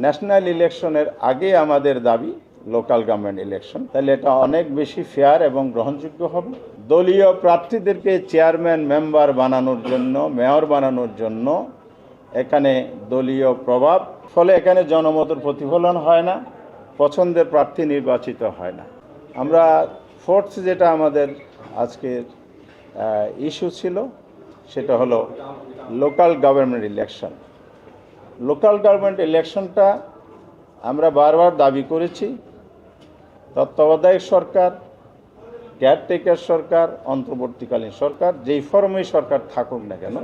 National ইলেকশনের আগে আমাদের দাবি লোকাল গভর্নমেন্ট ইলেকশন, তাহলে এটা অনেক বেশি ফেয়ার এবং গ্রহণযোগ্য হবে। দলীয় প্রার্থীদেরকে চেয়ারম্যান মেম্বার বানানোর জন্য, মেয়র বানানোর জন্য এখানে দলীয় প্রভাব, ফলে এখানে জনমতের প্রতিফলন হয় না, পছন্দের প্রার্থী নির্বাচিত হয় না। আমরা ফোর্থ যেটা আমাদের আজকের ইস্যু ছিল সেটা হলো local government election. Local government ইলেকশনটা আমরা বারবার দাবি করেছি, তত্ত্বাবধায়ক সরকার, কেয়ারটেকার সরকার, অন্তর্বর্তীকালীন সরকার, যেই ফর্মেই সরকার থাকুক না কেন,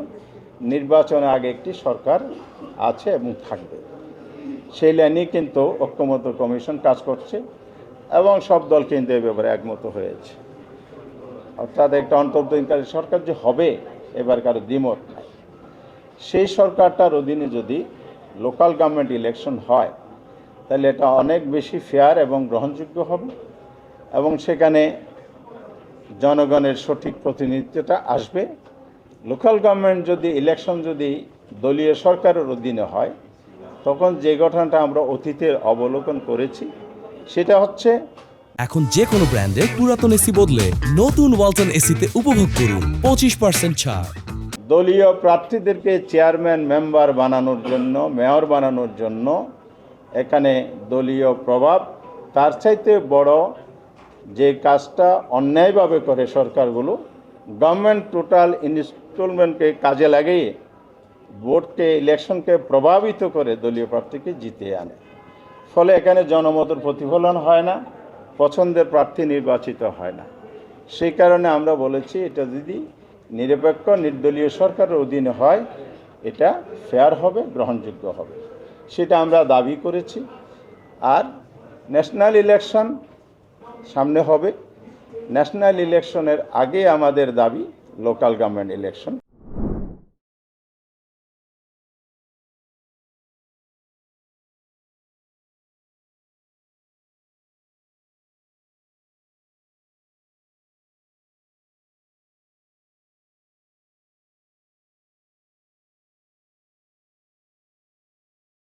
নির্বাচনের আগে একটি সরকার আছে এবং থাকবে। সেই লাইনে কিন্তু ঐক্যমত্য কমিশন কাজ করছে এবং সব দল কিন্তু এ ব্যাপারে একমত হয়েছে। অর্থাৎ একটা অন্তর্বর্তীকালীন সরকার যে হবে এবার কারো দ্বিমত নাই। সেই সরকারটার অধীনে যদি লোকাল গভর্নমেন্ট ইলেকশন হয় তাহলে এটা অনেক বেশি ফেয়ার এবং গ্রহণযোগ্য হবে এবং সেখানে জনগণের সঠিক প্রতিনিধিত্বটা আসবে। লোকাল গভর্নমেন্ট যদি ইলেকশন যদি দলীয় সরকারের অধীনে হয় তখন যে ঘটনাটা আমরা অতীতের অবলোকন করেছি সেটা হচ্ছে এখন যে কোনো ব্র্যান্ডের পুরাতন এসি বদলে নতুন ওয়ালটন এসিতে উপভোগ করুন 25% ছাড়। দলীয় প্রার্থীদেরকে চেয়ারম্যান মেম্বার বানানোর জন্য, মেয়র বানানোর জন্য এখানে দলীয় প্রভাব, তার চাইতে বড় যে কাজটা অন্যায়ভাবে করে সরকারগুলো, গভর্নমেন্ট টোটাল ইনস্টলমেন্টকে কাজে লাগিয়ে ভোটকে, ইলেকশনকে প্রভাবিত করে দলীয় প্রার্থীকে জিতিয়ে আনে, ফলে এখানে জনমতের প্রতিফলন হয় না, পছন্দের প্রার্থী নির্বাচিত হয় না। সেই কারণে আমরা বলেছি এটা যদি নিরপেক্ষ নির্দলীয় সরকারের অধীনে হয় এটা ফেয়ার হবে, গ্রহণযোগ্য হবে, সেটা আমরা দাবি করেছি। আর ন্যাশনাল ইলেকশন সামনে হবে, ন্যাশনাল ইলেকশনের আগে আমাদের দাবি লোকাল গভর্নমেন্ট ইলেকশন।